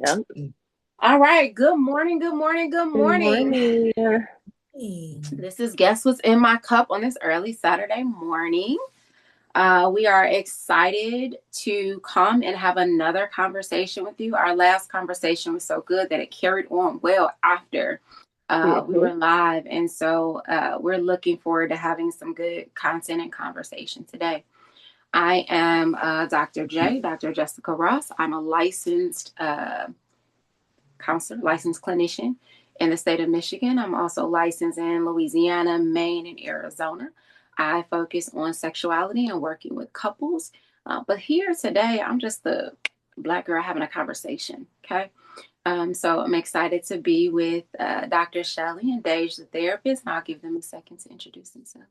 Yeah. All right. Good morning. Good morning. Good Good morning. morning. This is Guess What's in My Cup on this early Saturday morning. We are excited to come and have another conversation with you. Our last conversation was so good that it carried on well after we Hmm. were live. And so we're looking forward to having some good content and conversation today. I am Dr. J, Dr. Jessica Ross. I'm a licensed counselor, licensed clinician in the state of Michigan. I'm also licensed in Louisiana, Maine, and Arizona. I focus on sexuality and working with couples. But here today, I'm just the Black girl having a conversation. Okay. So I'm excited to be with Dr. Shelley and Dage, the therapist, and I'll give them a second to introduce themselves.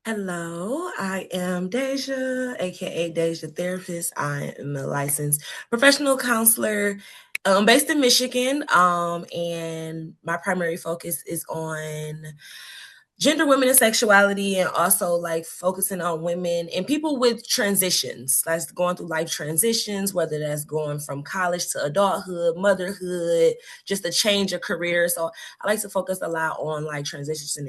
Hello, I am Deja, aka Deja Therapist. I am a licensed professional counselor based in Michigan, and my primary focus is on gender, women, and sexuality, and also like focusing on women and people with transitions, like going through life transitions, whether that's going from college to adulthood, motherhood, just a change of career. So I like to focus a lot on like transitions and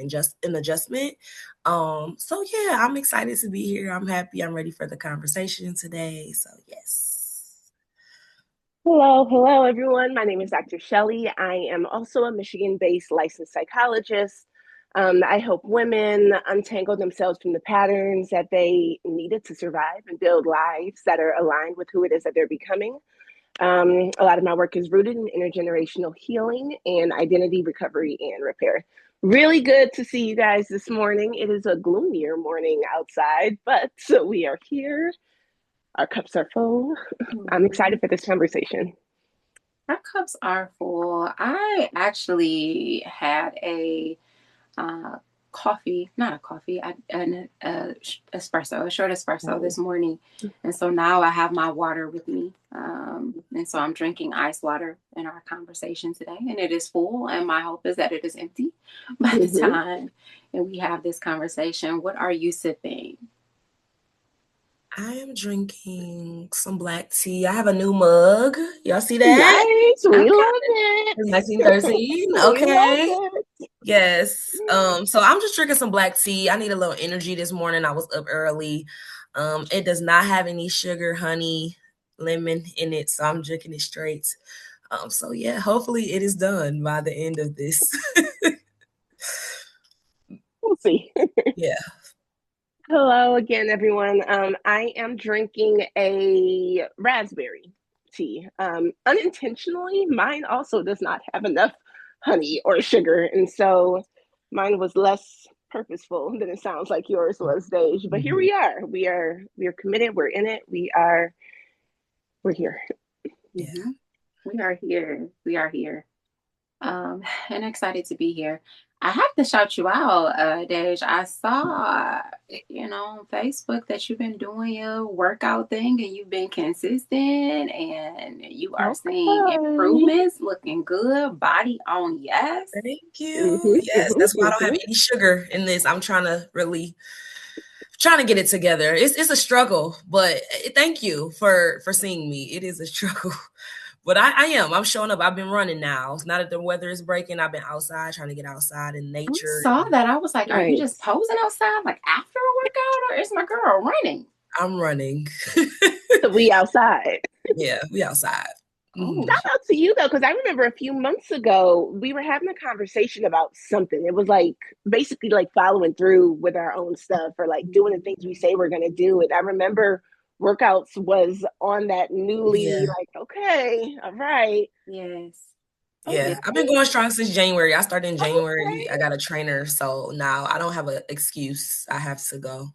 adjustment. So yeah, I'm excited to be here. I'm happy. I'm ready for the conversation today. So yes. Hello, everyone. My name is Dr. Shelley. I am also a Michigan-based licensed psychologist. I help women untangle themselves from the patterns that they needed to survive and build lives that are aligned with who it is that they're becoming. A lot of my work is rooted in intergenerational healing and identity recovery and repair. Really good to see you guys this morning. It is a gloomier morning outside, but we are here. Our cups are full. I'm excited Mhm. for this conversation. Our cups are full. I actually had a uh, coffee, not a coffee, an espresso, a short espresso Oh, this morning. And so now I have my water with me. And so I'm drinking ice water in our conversation today. And it is full. And my hope is that it is empty by the mm-hmm. time and we have this conversation. What are you sipping? I am drinking some black tea. I have a new mug. Y'all see that? Nice. We Okay. love it. 1913. We love Okay. it. Yes. So I'm just drinking some black tea. I need a little energy this morning. I was up early. It does not have any sugar, honey, lemon in it, so I'm drinking it straight. So yeah, hopefully it is done by the end of this. We'll see. Yeah. Hello again, everyone. I am drinking a raspberry tea. Unintentionally, mine also does not have enough honey or sugar, and so mine was less purposeful than it sounds like yours was, Dej. But here Mhm. we are. We are committed. We're in it. We're here. Yeah. Mhm. We are here. We are here. And excited to be here. I have to shout you out, Dej. I saw, on Facebook that you've been doing your workout thing and you've been consistent and you are seeing Okay. improvements, looking good, body on yes. Thank you. Mm-hmm, Yes, mm-hmm, that's why I don't have mm-hmm. any sugar in this. I'm trying to get it together. It's a struggle, but thank you for seeing me. It is a struggle. But I am. I'm showing up. I've been running now. Now that the weather is breaking, I've been outside trying to get outside in I nature. saw that. I was like, are you just Nice. posing outside like after a workout or is my girl running? I'm running. So we outside. Yeah, we outside. Oh, Mhm. Shout out to you though, because I remember a few months ago we were having a conversation about something. It was like basically like following through with our own stuff or like doing the things we say we're gonna do. And I remember workouts was on that newly Yeah, like, okay, all right, yes. okay, yeah. I've been going strong since January. I started in January. I okay. got a trainer, so now I don't have an excuse. I have to go.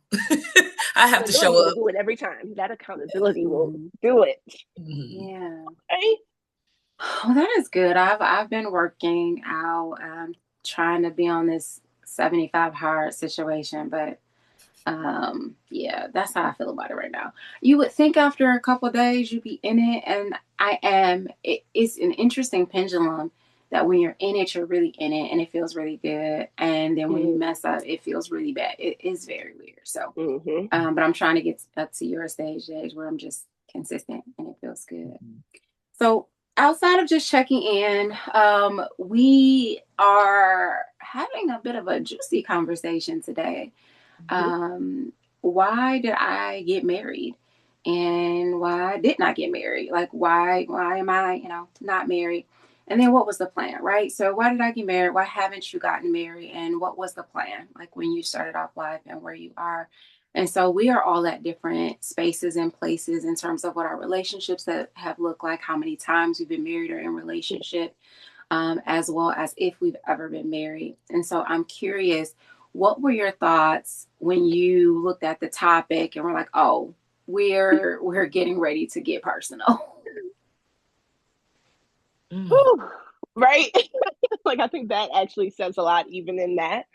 I have to Accountability show will up. do it every time. That accountability will Mhm. do it. Mhm. Yeah. Okay. Oh, that is good. I've been working out, trying to be on this 75 hard situation, but yeah, that's how I feel about it right now. You would think after a couple of days you'd be in it, and I am. It's an interesting pendulum that when you're in it, you're really in it, and it feels really good, and then when you mess up, it feels really bad. It is very weird. So, Mm-hmm. but I'm trying to get up to your stage where I'm just consistent and it feels good. So outside of just checking in, we are having a bit of a juicy conversation today. Why did I get married? And why didn't I get married? Like, why am I, not married? And then what was the plan, right? So why did I get married? Why haven't you gotten married? And what was the plan? Like when you started off life and where you are. And so we are all at different spaces and places in terms of what our relationships that have looked like, how many times we've been married or in relationship, as well as if we've ever been married. And so I'm curious, what were your thoughts when you looked at the topic and were like, oh, we're getting ready to get personal? Whew, right? Like, I think that actually says a lot, even in that.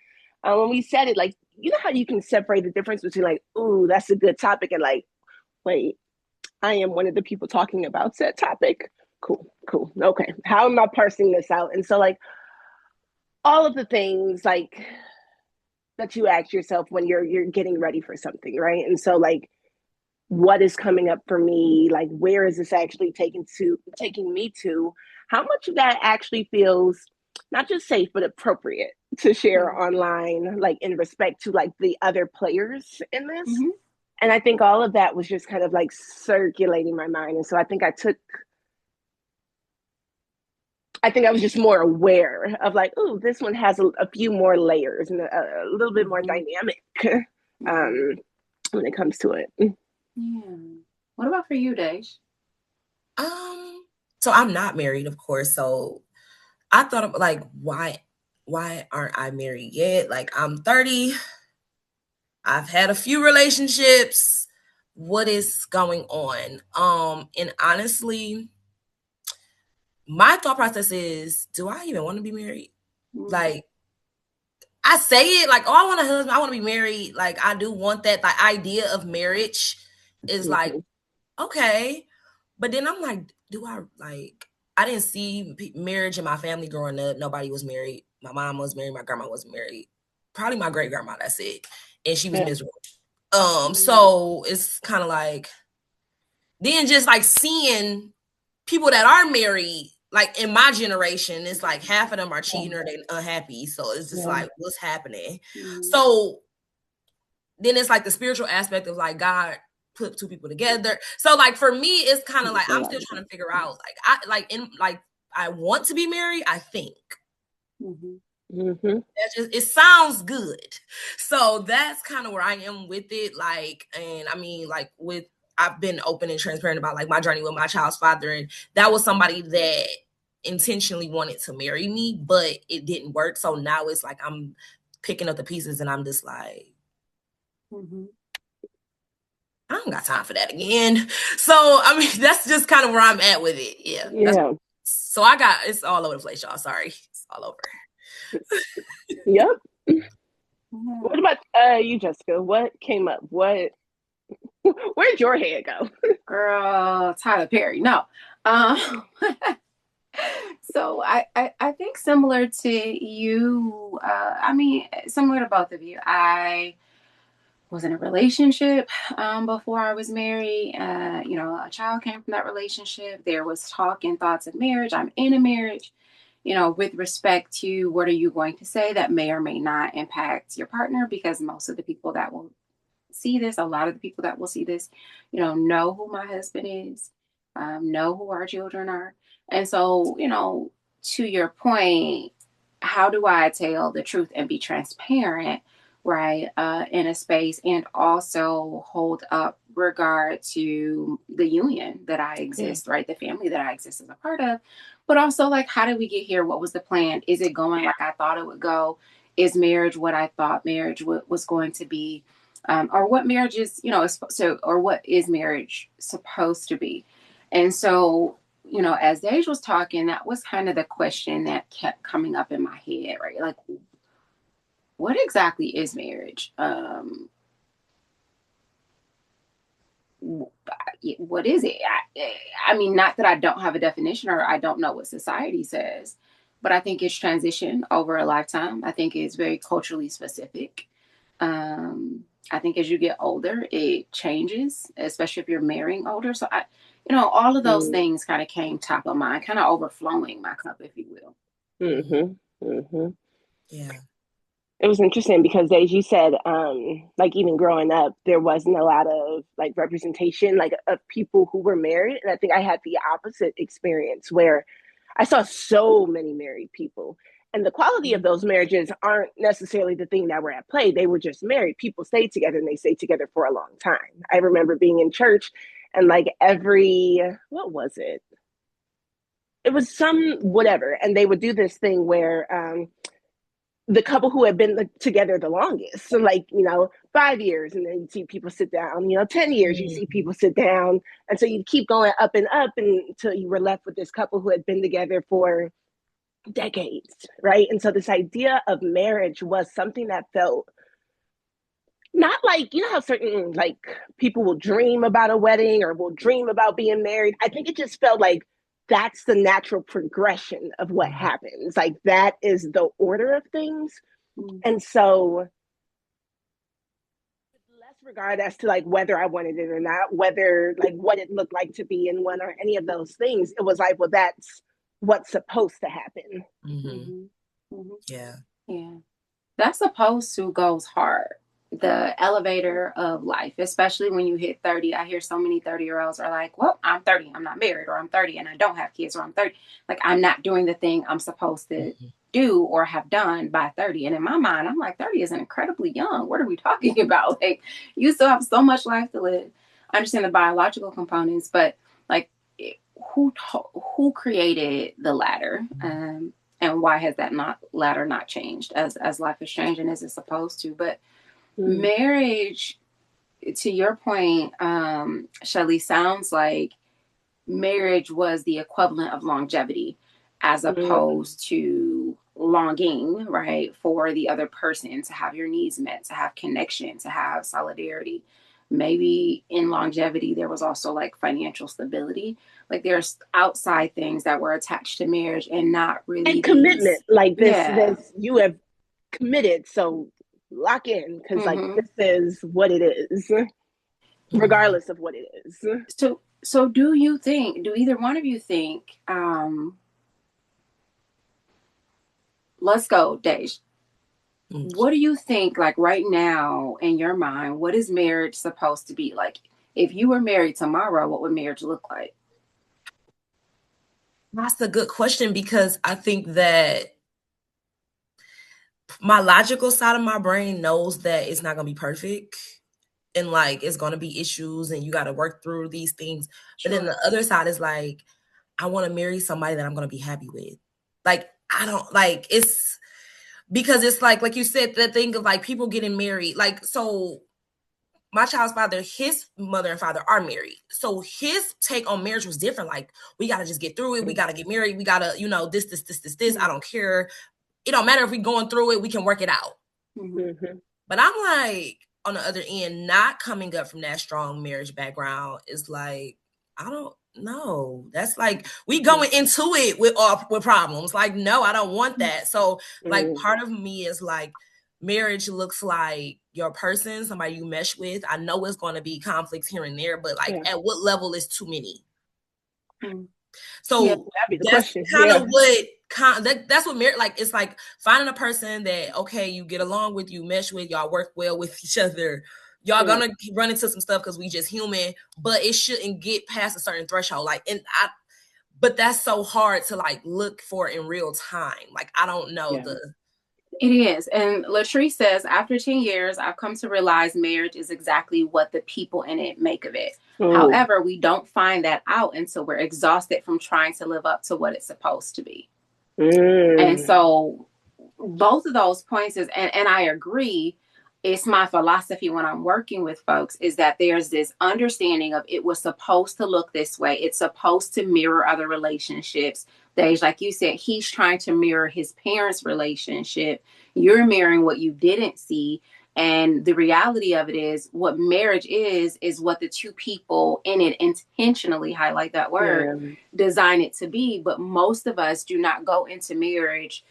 When we said it, like, you know how you can separate the difference between, like, ooh, that's a good topic, and like, wait, I am one of the people talking about said topic. Cool, cool. Okay. How am I parsing this out? And so, like, all of the things, like, that you ask yourself when you're getting ready for something, right? And so, like, what is coming up for me? Like, where is this actually taking me to? How much of that actually feels not just safe but appropriate to share online, like in respect to like the other players in this? Mm-hmm. And I think all of that was just kind of like circulating my mind. And so I think I was just more aware of like, oh, this one has a few more layers and a little bit more dynamic when it comes to it. Yeah. What about for you, Dej? So I'm not married, of course. So I thought of like, why aren't I married yet? Like I'm 30. I've had a few relationships. What is going on? And honestly, my thought process is, do I even want to be married? Like, I say it like, oh, I want a husband, I want to be married. Like, I do want that. The idea of marriage is like, okay. But then I'm like, I didn't see marriage in my family growing up. Nobody was married. My mom was married. My grandma wasn't married. Probably my great grandma, that's it. And she was miserable. So it's kind of like, then just like seeing people that are married, like in my generation, it's like half of them are cheating or they unhappy. So it's just like, what's happening? So then it's like the spiritual aspect of like God put two people together. So like for me, it's kind of like I'm still trying to figure out I want to be married, I think. It sounds good. So that's kind of where I am with it. Like, and I mean, like I've been open and transparent about like my journey with my child's father, and that was somebody that intentionally wanted to marry me, but it didn't work. So now it's like I'm picking up the pieces, and I'm just like, I don't got time for that again. So I mean, that's just kind of where I'm at with it. Yeah. So it's all over the place, y'all. Sorry, it's all over. Yep. What about you, Jessica? What came up? Where'd your head go? Girl, Tyler Perry. No. So I think similar to you, I mean, similar to both of you. I was in a relationship before I was married. A child came from that relationship. There was talk and thoughts of marriage. I'm in a marriage. With respect to what are you going to say that may or may not impact your partner, because most of the people that will see this, a lot of the people that will see this, know who my husband is, know who our children are. And so, to your point, how do I tell the truth and be transparent, right, in a space, and also hold up regard to the union that I exist, right, the family that I exist as a part of, but also like, how did we get here? What was the plan? Is it going like I thought it would go? Is marriage what I thought marriage was going to be? Or what marriage is, or what is marriage supposed to be? And so, as Dej was talking, that was kind of the question that kept coming up in my head, right? Like, what exactly is marriage? What is it? I mean, not that I don't have a definition or I don't know what society says, but I think it's transitioned over a lifetime. I think it's very culturally specific. I think as you get older, it changes, especially if you're marrying older. So all of those Mm. things kind of came top of mind, kind of overflowing my cup, if you will. Mm-hmm. Mm-hmm. Yeah. It was interesting because, as you said, like even growing up, there wasn't a lot of like representation, like of people who were married, and I think I had the opposite experience where I saw so many married people, and the quality of those marriages aren't necessarily the thing that were at play. They were just married. People stayed together, and they stayed together for a long time. I remember being in church, and like every what was it? It was some whatever, and they would do this thing where the couple who had been together the longest. So, like, 5 years, and then you see people sit down, 10 years, you see Mhm. people sit down. And so you keep going up and up until you were left with this couple who had been together for decades, right? And so this idea of marriage was something that felt not like, how certain like people will dream about a wedding or will dream about being married. I think it just felt like that's the natural progression of what happens. Like that is the order of things. Mm-hmm. And so less regard as to like whether I wanted it or not, whether like what it looked like to be in one or any of those things. It was like, well, that's what's supposed to happen. Mhm. Mm-hmm. Yeah. Yeah. That supposed to goes hard. The elevator of life, especially when you hit 30. I hear so many 30-year-olds are like, well, I'm 30, I'm not married, or I'm 30 and I don't have kids, or I'm 30. Like, I'm not doing the thing I'm supposed to do or have done by 30. And in my mind, I'm like, 30 is incredibly young. What are we talking about? Like, you still have so much life to live. I understand the biological components, but like, who created the ladder? And why has that ladder not changed as life is changing as it's supposed to? But marriage, to your point, Shelly, sounds like marriage was the equivalent of longevity as opposed to longing, right, for the other person to have your needs met, to have connection, to have solidarity. Maybe in longevity, there was also like financial stability. Like there's outside things that were attached to marriage and not really And commitment, these. like Yeah. this, you have committed, so lock in because like Mm-hmm. this is what it is, regardless of what it is. So do either one of you think, let's go, Dej. What do you think, like right now in your mind, what is marriage supposed to be? Like, if you were married tomorrow, what would marriage look like? That's a good question because I think that my logical side of my brain knows that it's not going to be perfect and like it's going to be issues and you got to work through these things. But then Sure. the other side is like, I want to marry somebody that I'm going to be happy with. Like, I don't like it's because it's like you said, the thing of like people getting married. Like, so my child's father, his mother and father are married. So his take on marriage was different. Like, we got to just get through it. We got to get married. We got to, this. I don't care. It don't matter if we going through it. We can work it out. Mm-hmm. But I'm like, on the other end, not coming up from that strong marriage background is like, I don't know. That's like we going into it with problems. Like, no, I don't want that. So, like, part of me is like, marriage looks like your person, somebody you mesh with. I know it's going to be conflicts here and there, but like, at what level is too many? So yeah, that'd be the that's question. kind of what that's what marriage like. It's like finding a person that okay, you get along with, you mesh with, y'all work well with each other. Y'all gonna run into some stuff because we just human, but it shouldn't get past a certain threshold. Like, but that's so hard to like look for in real time. Like, I don't know It is. And Latrice says, after 10 years, I've come to realize marriage is exactly what the people in it make of it. However, we don't find that out until we're exhausted from trying to live up to what it's supposed to be. And so both of those points is, and I agree, it's my philosophy when I'm working with folks is that there's this understanding of it was supposed to look this way. It's supposed to mirror other relationships. There's, like you said, he's trying to mirror his parents' relationship. You're mirroring what you didn't see. And the reality of it is what marriage is what the two people in it intentionally, highlight that word, design it to be. But most of us do not go into marriage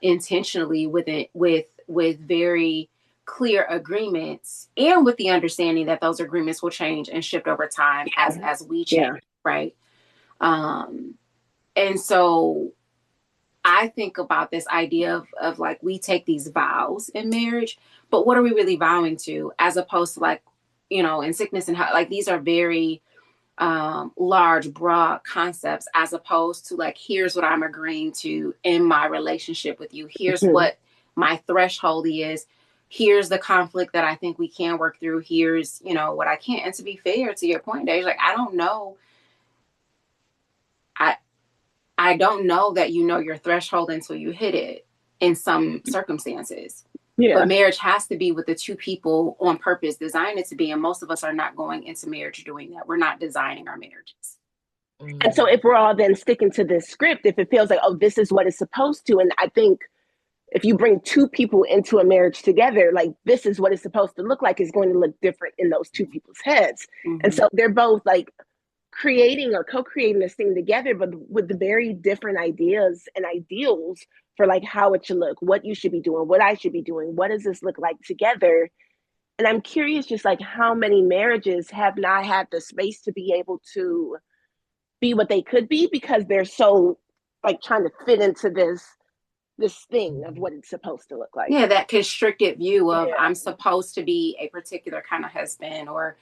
intentionally with very clear agreements, and with the understanding that those agreements will change and shift over time as we change, right? And so I think about this idea of like, we take these vows in marriage, but what are we really vowing to, as opposed to like, you know, in sickness and health, like these are very large, broad concepts, as opposed to like, here's what I'm agreeing to in my relationship with you. Here's what my threshold is. Here's the conflict that I think we can work through. Here's, you know, what I can't. And to be fair to your point, Dave, like, I don't know. I don't know that you know your threshold until you hit it in some circumstances. Yeah. But marriage has to be with the two people on purpose, designed it to be. And most of us are not going into marriage doing that. We're not designing our marriages. And so if we're all then sticking to this script, if it feels like, oh, this is what it's supposed to, and I think if you bring two people into a marriage together, like, this is what it's supposed to look like, is going to look different in those two people's heads. And so they're both like creating or co-creating this thing together, but with the very different ideas and ideals for like how it should look, what you should be doing, what I should be doing, what does this look like together. And I'm curious just like how many marriages have not had the space to be able to be what they could be, because they're so like trying to fit into this thing of what it's supposed to look like. Yeah, that constricted view of I'm supposed to be a particular kind of husband, or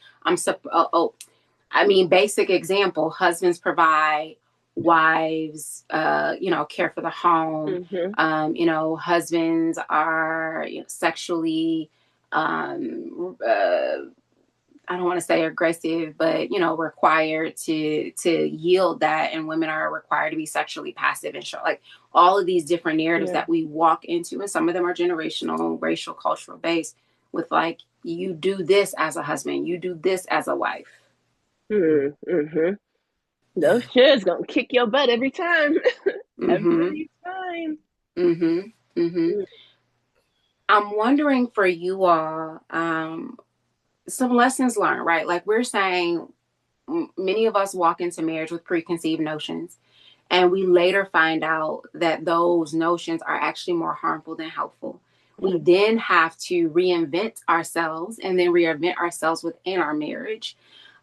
basic example, husbands provide, wives, care for the home. Husbands are sexually, I don't want to say aggressive, but, required to yield that. And women are required to be sexually passive and show, like, all of these different narratives that we walk into. And some of them are generational, racial, cultural based, with like, you do this as a husband, you do this as a wife. Those shit's gonna kick your butt every time. Every time. I'm wondering for you all, some lessons learned, right? Like, we're saying many of us walk into marriage with preconceived notions, and we later find out that those notions are actually more harmful than helpful. We then have to reinvent ourselves, and then reinvent ourselves within our marriage.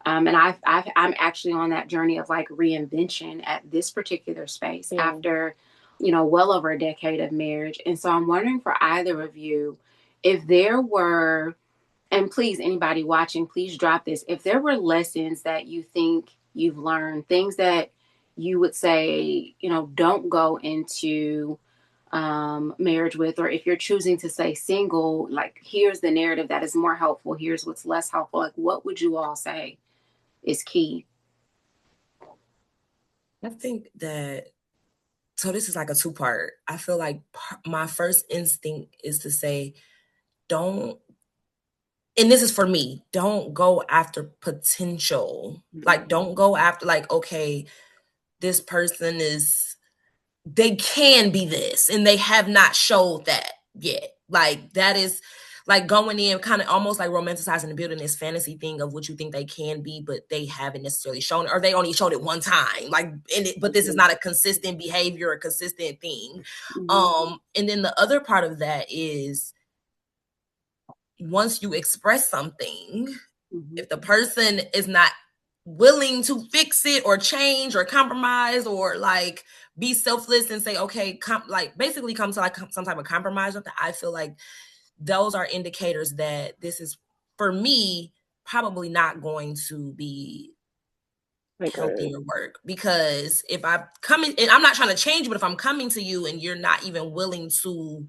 And I'm actually on that journey of like reinvention at this particular space after, well over a decade of marriage. And so I'm wondering for either of you, if there were, and please, anybody watching, please drop this, if there were lessons that you think you've learned, things that you would say, don't go into marriage with, or if you're choosing to stay single, like, here's the narrative that is more helpful, here's what's less helpful, like, what would you all say is key? I think that, so this is like a two-part. I feel like my first instinct is to say, don't, and this is for me, don't go after potential. Like, don't go after like, okay, this person they can be this, and they have not showed that yet. Like, that is like going in kind of almost like romanticizing and building this fantasy thing of what you think they can be, but they haven't necessarily shown it, or they only showed it one time. Like, but this is not a consistent behavior, a consistent thing. And then the other part of that is, once you express something, if the person is not willing to fix it or change or compromise or like be selfless and say, okay, basically come to like some type of compromise with it, I feel like those are indicators that this is, for me, probably not going to be healthier work. Because if I'm coming, and I'm not trying to change, but if I'm coming to you and you're not even willing to,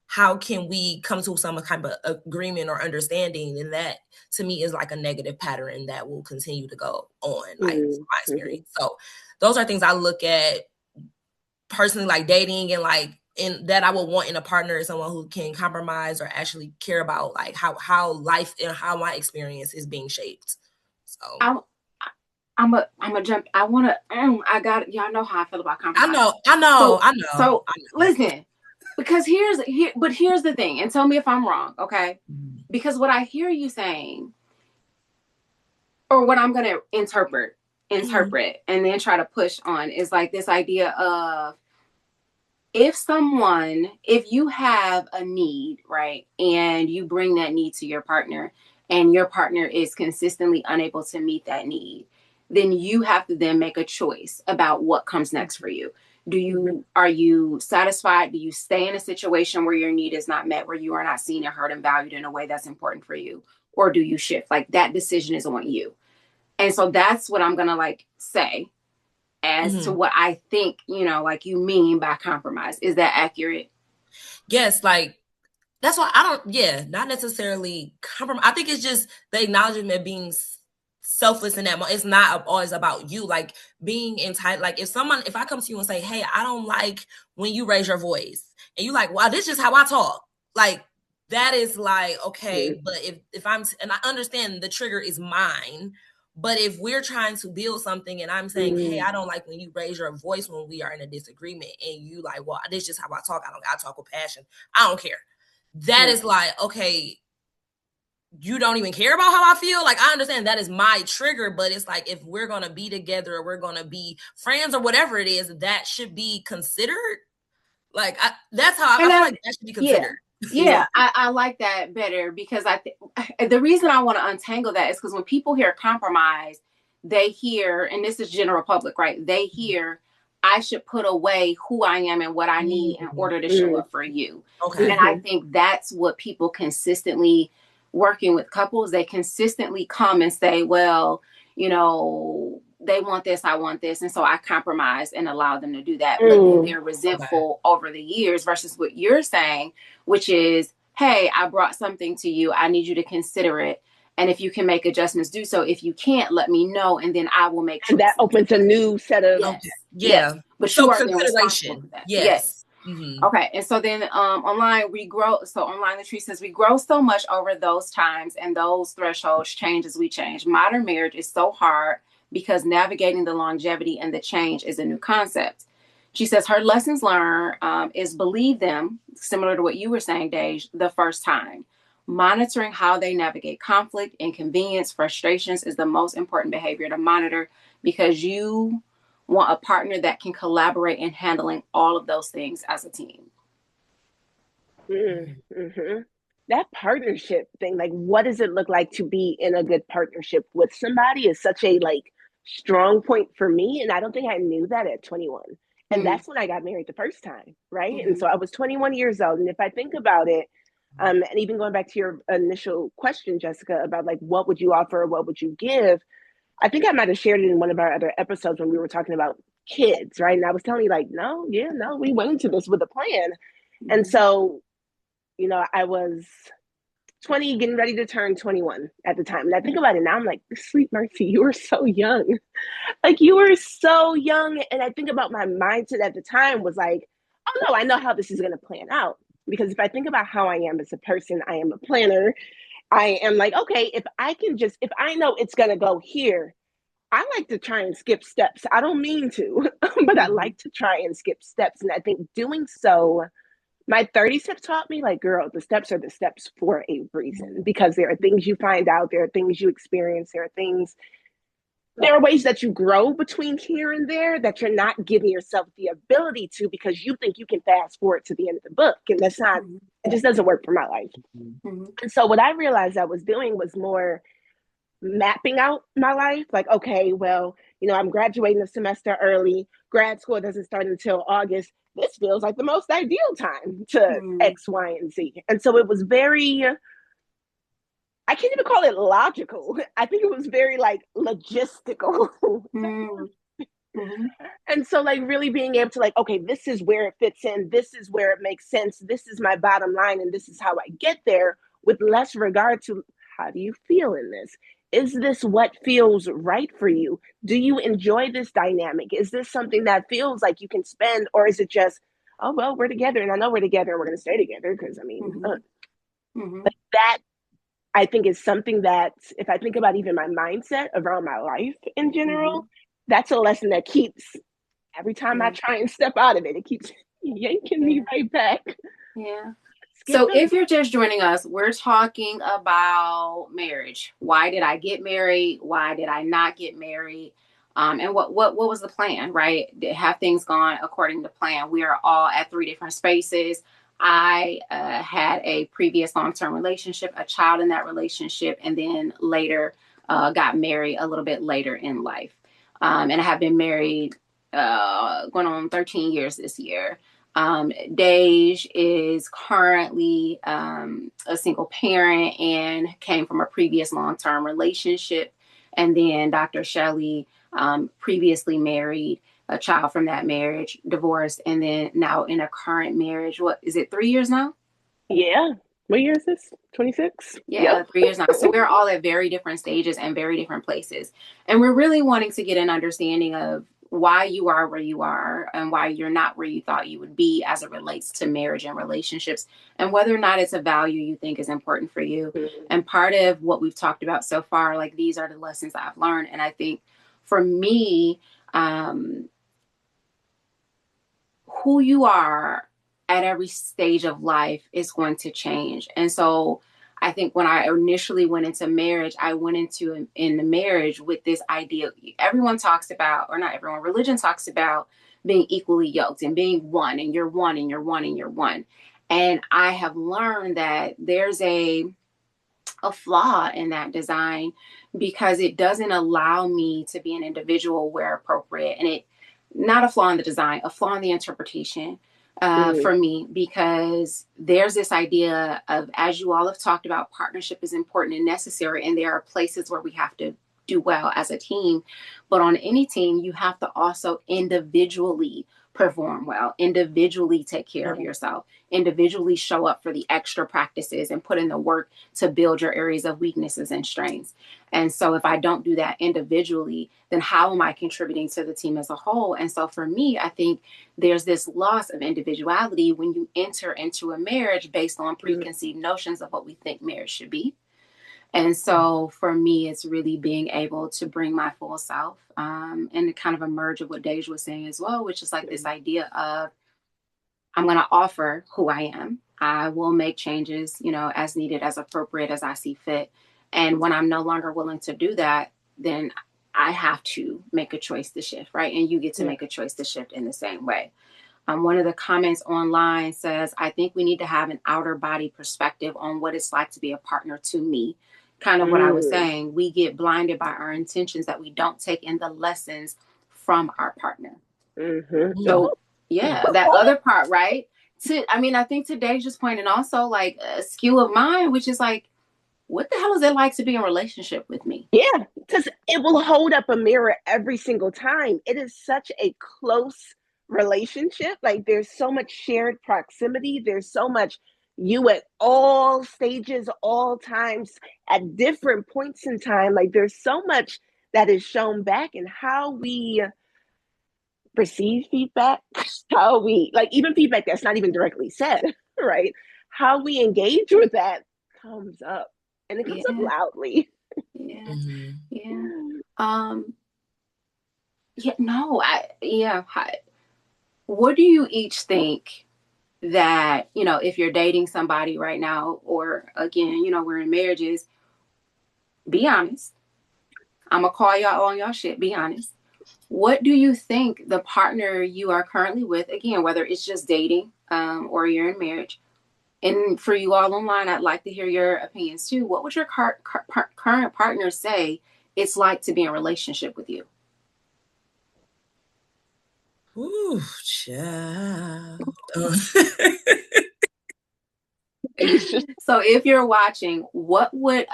how can we come to some kind of agreement or understanding? And that, to me, is like a negative pattern that will continue to go on, like my experience. So those are things I look at personally, like dating, and like in that I would want in a partner is someone who can compromise or actually care about like how life and how my experience is being shaped. So I'm a jump. I got it. Y'all know how I feel about compromise. I know. So listen, because here's the thing, and tell me if I'm wrong, okay? Because what I hear you saying, or what I'm going to interpret and then try to push on, is like this idea of if you have a need, right, and you bring that need to your partner and your partner is consistently unable to meet that need, then you have to then make a choice about what comes next for you. Are you satisfied? Do you stay in a situation where your need is not met, where you are not seen and heard and valued in a way that's important for you? Or do you shift? Like, that decision is on you. And so that's what I'm going to like say as to what I think, like you mean by compromise. Is that accurate? Yes, like that's why not necessarily compromise. I think it's just the acknowledgement of being selfless in that moment. It's not always about you, like being entitled. Like if I come to you and say, hey, I don't like when you raise your voice, and you like, well, this is how I talk. Like that is like, okay, but if I'm, and I understand the trigger is mine, but if we're trying to build something and I'm saying, hey, I don't like when you raise your voice when we are in a disagreement, and you like, well, this is just how I talk. I talk with passion. I don't care. That is like, okay, you don't even care about how I feel. Like, I understand that is my trigger, but it's like, if we're going to be together or we're going to be friends or whatever it is, that should be considered. Like, that's how I feel like that should be considered. Yeah, I like that better, because the reason I want to untangle that is because when people hear compromise, they hear, and this is general public, right? They hear, I should put away who I am and what I need in order to show up for you. Okay. And I think that's what people consistently, working with couples, they consistently come and say, well, they want this, I want this. And so I compromise and allow them to do that. But then they're resentful over the years, versus what you're saying, which is, hey, I brought something to you. I need you to consider it. And if you can make adjustments, do so. If you can't, let me know, and then I will make choices. And that opens a new set of... Yes. Yeah. Yes. But so you are consideration. For that. Yes. Okay. And so then online, we grow. So online, Latrice says, we grow so much over those times, and those thresholds change as we change. Modern marriage is so hard because navigating the longevity and the change is a new concept. She says her lessons learned is believe them, similar to what you were saying, Dej, the first time. Monitoring how they navigate conflict, inconvenience, frustrations is the most important behavior to monitor, because you want a partner that can collaborate in handling all of those things as a team. That partnership thing, like, what does it look like to be in a good partnership with somebody, is such a strong point for me. And I don't think I knew that at 21. And that's when I got married the first time, right? And so I was 21 years old. And if I think about it, and even going back to your initial question, Jessica, about what would you offer, what would you give? I think I might have shared it in one of our other episodes when we were talking about kids, right? And I was telling you, no, we went into this with a plan. And so, I was 20, getting ready to turn 21 at the time. And I think about it now, I'm like, sweet Mercy, you were so young. You were so young. And I think about my mindset at the time was like, oh no, I know how this is going to plan out. Because if I think about how I am as a person, I am a planner. I am like, okay, if I know it's going to go here, I like to try and skip steps. I don't mean to, but I like to try and skip steps. And I think doing so, my 30s have taught me, girl, the steps are the steps for a reason, because there are things you find out, there are things you experience, there are ways that you grow between here and there that you're not giving yourself the ability to, because you think you can fast forward to the end of the book. And that's not, it just doesn't work for my life. And so what I realized I was doing was more mapping out my life. Okay, well, I'm graduating a semester early. Grad school doesn't start until August. This feels like the most ideal time to X, Y, and Z. And so it was very, I can't even call it logical. I think it was very logistical. And so really being able to okay, this is where it fits in. This is where it makes sense. This is my bottom line. And this is how I get there, with less regard to how do you feel in this? Is this what feels right for you? Do you enjoy this dynamic? Is this something that feels like you can spend, or is it just, oh, well, we're together and I know we're together and we're going to stay together? Because that I think is something that, if I think about even my mindset around my life in general, that's a lesson that keeps, every time I try and step out of it, it keeps yanking me right back. Yeah. So if you're just joining us, we're talking about marriage. Why did I get married? Why did I not get married? And what was the plan, right? Have things gone according to plan? We are all at 3 different spaces. I had a previous long-term relationship, a child in that relationship, and then later got married a little bit later in life. And I have been married going on 13 years this year. Dej is currently a single parent and came from a previous long-term relationship. And then Dr. Shelley, previously married, a child from that marriage, divorced, and then now in a current marriage. What is it, 3 years now? Yeah. What year is this? 26? Yeah, Yep. 3 years now. So we're all at very different stages and very different places. And we're really wanting to get an understanding of why you are where you are and why you're not where you thought you would be as it relates to marriage and relationships, and whether or not it's a value you think is important for you. Mm-hmm. And part of what we've talked about so far, like, these are the lessons I've learned. And I think for me, who you are at every stage of life is going to change. And so I think when I initially went into marriage, I went into in the marriage with this idea. Everyone talks about, or not everyone, religion talks about being equally yoked and being one, and you're one, and you're one, and you're one. And I have learned that there's a flaw in that design, because it doesn't allow me to be an individual where appropriate. And it, not a flaw in the design, a flaw in the interpretation for me, because there's this idea of, as you all have talked about, partnership is important and necessary. And there are places where we have to do well as a team. But on any team, you have to also individually perform well, individually take care of yourself, individually show up for the extra practices and put in the work to build your areas of weaknesses and strengths. And so if I don't do that individually, then how am I contributing to the team as a whole? And so for me, I think there's this loss of individuality when you enter into a marriage based on preconceived notions of what we think marriage should be. And so for me, it's really being able to bring my full self and to kind of emerge of what Dej was saying as well, which is like this idea of, I'm going to offer who I am. I will make changes, as needed, as appropriate as I see fit. And when I'm no longer willing to do that, then I have to make a choice to shift, right? And you get to make a choice to shift in the same way. One of the comments online says, I think we need to have an outer body perspective on what it's like to be a partner to me. Kind of what I was saying, we get blinded by our intentions that we don't take in the lessons from our partner. So yeah, that other part, right? I think today just pointing also like a skew of mine, which is like, what the hell is it like to be in a relationship with me? Yeah, because it will hold up a mirror every single time. It is such a close relationship. Like, there's so much shared proximity. There's so much you at all stages, all times, at different points in time. Like, there's so much that is shown back in how we receive feedback, how we, like, even feedback that's not even directly said, right? How we engage with that comes up, and it comes up loudly. What do you each think that, if you're dating somebody right now, or again, we're in marriages, be honest. I'm gonna call y'all on y'all shit. Be honest. What do you think the partner you are currently with, again, whether it's just dating or you're in marriage, and for you all online, I'd like to hear your opinions too. What would your current partner say it's like to be in a relationship with you? Ooh, child. So if you're watching, what would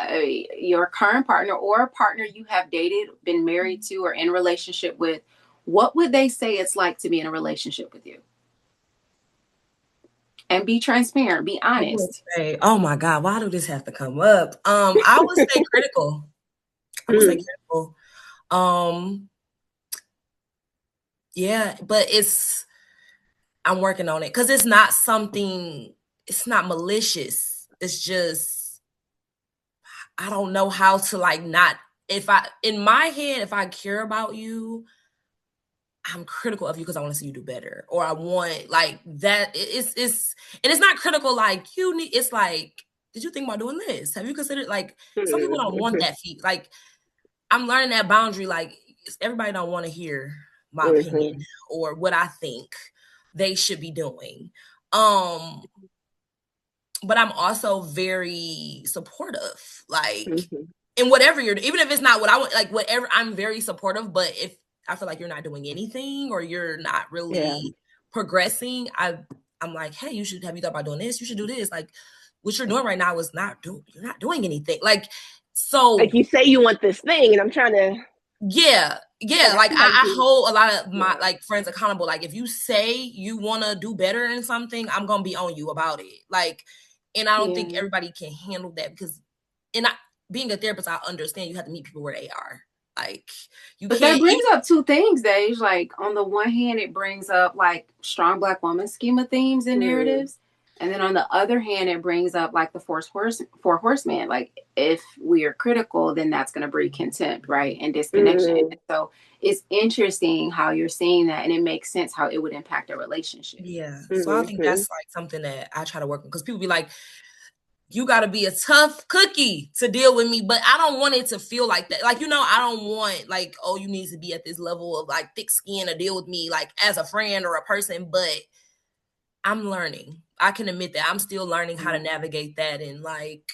your current partner or a partner you have dated, been married to, or in a relationship with, what would they say it's like to be in a relationship with you? And be transparent, be honest. Oh my God, why do this have to come up? I would say critical. Yeah, but I'm working on it, because it's not malicious. It's just, I don't know how to, like, not, in my head, if I care about you, I'm critical of you because I want to see you do better, or I want, like, that. And it's not critical like it's like, did you think about doing this? Have you considered, like, some people don't want that feed. Like, I'm learning that boundary. Like, everybody don't want to hear my Mm-hmm. opinion or what I think they should be doing. But I'm also very supportive, like Mm-hmm. in whatever you're, even if it's not what I want, like whatever, I'm very supportive. But if I feel like you're not doing anything or you're not really progressing, I'm like, hey, you thought about doing this? You should do this. Like what you're doing right now is you're not doing anything. Like, so like you say you want this thing and I'm trying to. Yeah. Like I hold a lot of my like friends accountable. Like if you say you want to do better in something, I'm gonna be on you about it. Like, and I don't think everybody can handle that because, being a therapist, I understand you have to meet people where they are. Like but that brings up two things, Dej. Like on the one hand, it brings up like strong Black woman schema themes and narratives. And then on the other hand, it brings up like the four horsemen. Like if we are critical, then that's going to breed contempt, right? And disconnection. And so it's interesting how you're saying that, and it makes sense how it would impact a relationship. Yeah. So I think that's like something that I try to work on, because people be like, you got to be a tough cookie to deal with me, but I don't want it to feel like that. Like, I don't want like, oh, you need to be at this level of like thick skin to deal with me like as a friend or a person, but I'm learning. I can admit that I'm still learning how to navigate that and like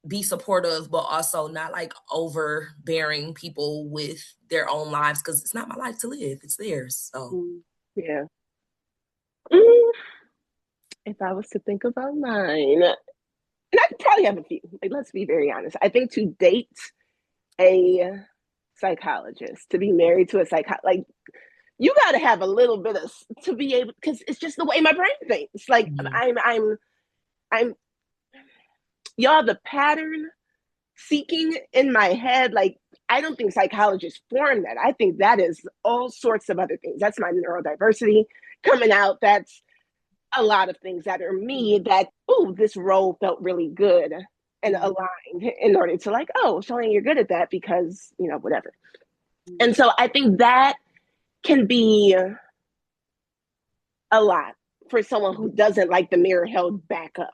be supportive, but also not like overbearing people with their own lives, because it's not my life to live, it's theirs. So yeah. If I was to think about mine, and I could probably have a few, like, let's be very honest. I think to date a psychologist, to be married to a psychologist, like you got to have a little bit of to be able, because it's just the way my brain thinks. Like I'm y'all, the pattern seeking in my head, like I don't think psychologists form that. I think that is all sorts of other things. That's my neurodiversity coming out. That's a lot of things that are me that, oh, this role felt really good and aligned in order to like, oh, Shalane, you're good at that because, whatever. And so I think that can be a lot for someone who doesn't like the mirror held back up.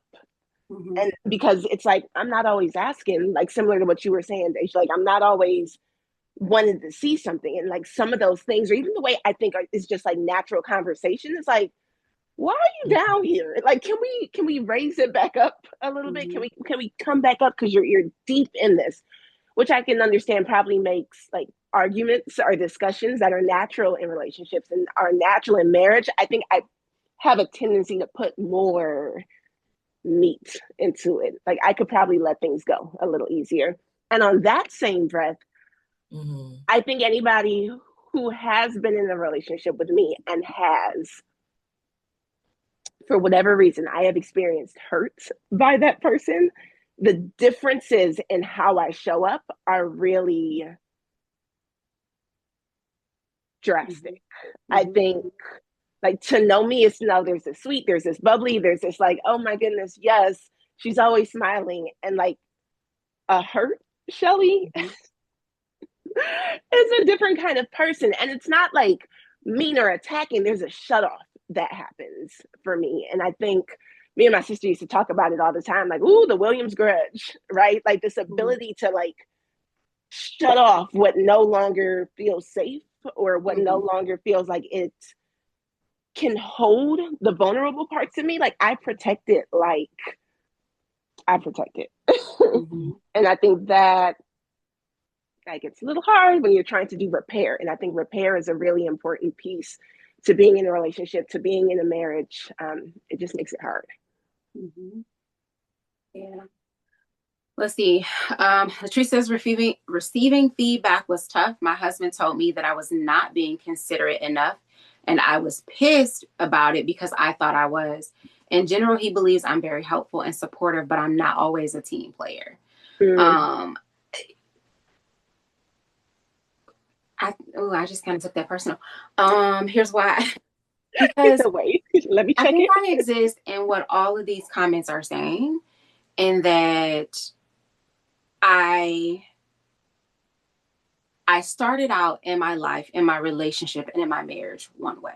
And because it's like, I'm not always asking, like similar to what you were saying, Dej, like I'm not always wanting to see something. And like some of those things, or even the way I think is just like natural conversation, is like, why are you down here? Like, can we raise it back up a little bit? Can we come back up? Because you're deep in this, which I can understand probably makes like arguments or discussions that are natural in relationships and are natural in marriage. I think I have a tendency to put more meat into it. Like I could probably let things go a little easier. And on that same breath, I think anybody who has been in a relationship with me and has, for whatever reason, I have experienced hurt by that person, the differences in how I show up are really drastic. I think like to know me is to know there's this sweet, there's this bubbly, there's this like, oh my goodness, yes, she's always smiling. And like a hurt Shelly is a different kind of person. And it's not like mean or attacking. There's a shut off that happens for me. And I think me and my sister used to talk about it all the time, like, ooh, the Williams grudge, right? Like this ability to like shut off what no longer feels safe or what no longer feels like it can hold the vulnerable parts of me. Like I protect it. And I think that like it's a little hard when you're trying to do repair. And I think repair is a really important piece to being in a relationship, to being in a marriage. It just makes it hard. Yeah. Let's see. Latrice says receiving feedback was tough. My husband told me that I was not being considerate enough, and I was pissed about it because I thought I was. In general, he believes I'm very helpful and supportive, but I'm not always a team player. I just kind of took that personal. Here's why. Because let me check I think I exist in what all of these comments are saying, and that I started out in my life, in my relationship, and in my marriage one way.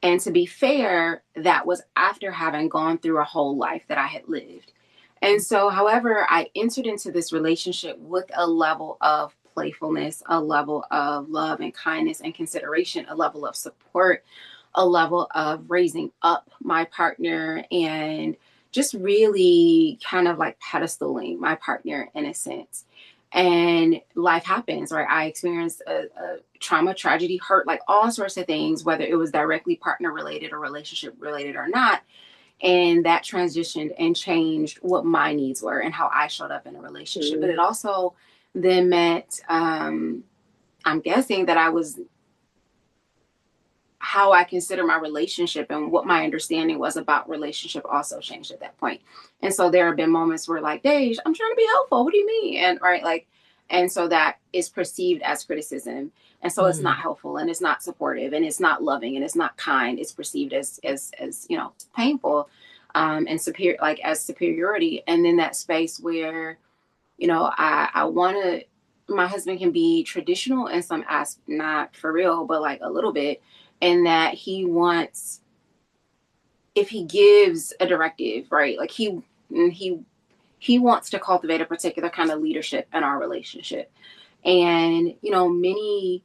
And to be fair, that was after having gone through a whole life that I had lived. And so, however, I entered into this relationship with a level of playfulness, a level of love and kindness and consideration, a level of support, a level of raising up my partner, and just really kind of like pedestaling my partner in a sense. And life happens, right? I experienced a trauma, tragedy, hurt, like all sorts of things, whether it was directly partner related or relationship related or not. And that transitioned and changed what my needs were and how I showed up in a relationship. But it also then meant, I'm guessing, that I was, how I consider my relationship and what my understanding was about relationship also changed at that point. And so there have been moments where like, Dej, I'm trying to be helpful. What do you mean? And right, like, and so that is perceived as criticism. And so it's not helpful, and it's not supportive, and it's not loving, and it's not kind. It's perceived as you know, painful, and superior, like as superiority. And then that space where, you know, I want to, my husband can be traditional in some aspects, not for real, but like a little bit, and that he wants, if he gives a directive, right, like he wants to cultivate a particular kind of leadership in our relationship. And you know, many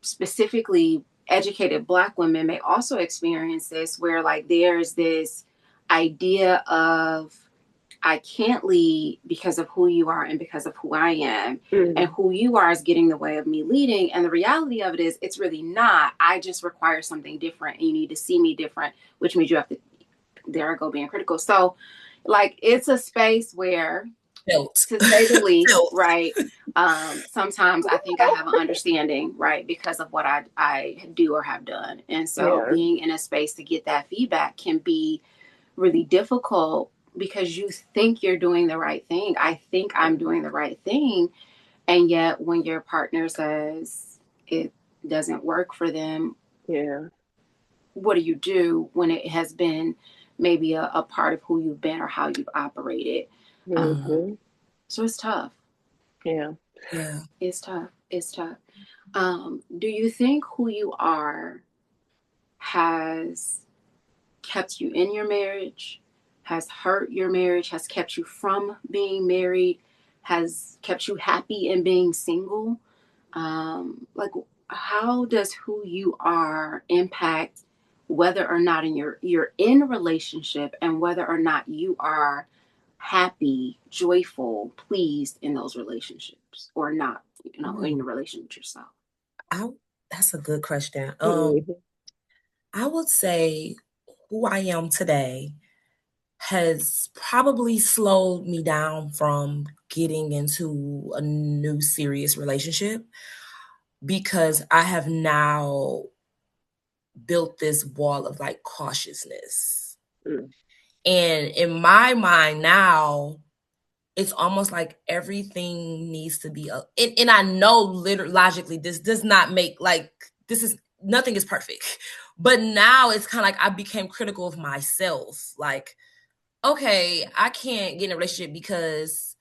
specifically educated Black women may also experience this, where like there's this idea of, I can't lead because of who you are and because of who I am. And who you are is getting in the way of me leading. And the reality of it is, it's really not. I just require something different, and you need to see me different, which means you have to, there I go being critical. So like, it's a space where, to say the least, right? Sometimes I think I have an understanding, right, because of what I do or have done. And so being in a space to get that feedback can be really difficult, because you think you're doing the right thing. I think I'm doing the right thing. And yet when your partner says it doesn't work for them, what do you do when it has been maybe a part of who you've been or how you've operated? So it's tough. Yeah. It's tough. It's tough. Do you think who you are has kept you in your marriage, has hurt your marriage, has kept you from being married, has kept you happy in being single? Like, how does who you are impact whether or not you're in a relationship, and whether or not you are happy, joyful, pleased in those relationships, or not, you know, in a relationship with yourself? That's a good question. I would say who I am today has probably slowed me down from getting into a new serious relationship, because I have now built this wall of like cautiousness. And in my mind now, it's almost like everything needs to be and I know literally logically this does not make, like, this is, nothing is perfect. But now it's kind of like I became critical of myself. Like, okay, I can't get in a relationship because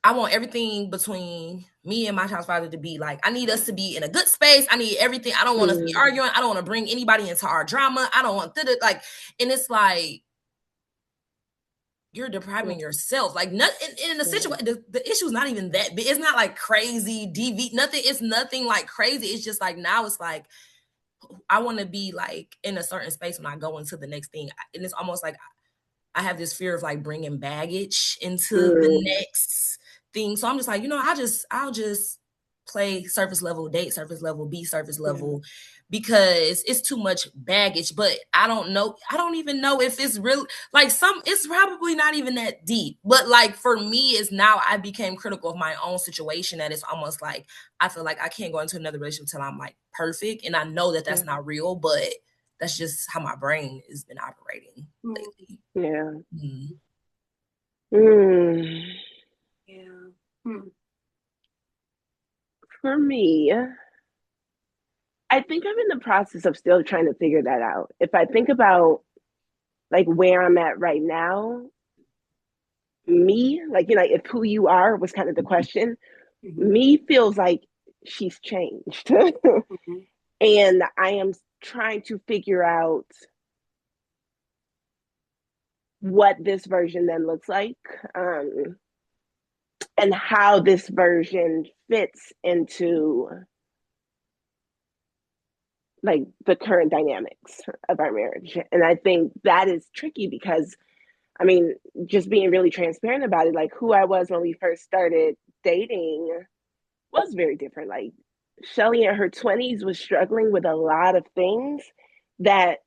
I want everything between me and my child's father to be like, I need us to be in a good space. I need everything. I don't want us to be arguing. I don't want to bring anybody into our drama. I don't want like, and it's like, you're depriving yourself. Like, nothing in a situation, the issue is not even that big. It's not like crazy DV, nothing. It's nothing like crazy. It's just like, now it's like, I want to be like in a certain space when I go into the next thing. And it's almost like I have this fear of like bringing baggage into the next thing. So I'm just like, you know, I'll just play surface level, date surface level, be surface level, because it's too much baggage. But I don't even know if it's really like it's probably not even that deep. But like, for me, it's now I became critical of my own situation, that it's almost like I feel like I can't go into another relationship until I'm like perfect. And I know that that's not real, but that's just how my brain has been operating lately. For me, I think I'm in the process of still trying to figure that out. If I think about like where I'm at right now, me, like, you know, if who you are was kind of the question, me feels like she's changed. And I am trying to figure out what this version then looks like. and how this version fits into like the current dynamics of our marriage. And I think that is tricky because, I mean, just being really transparent about it, like who I was when we first started dating was very different. Like Shelly in her 20s was struggling with a lot of things that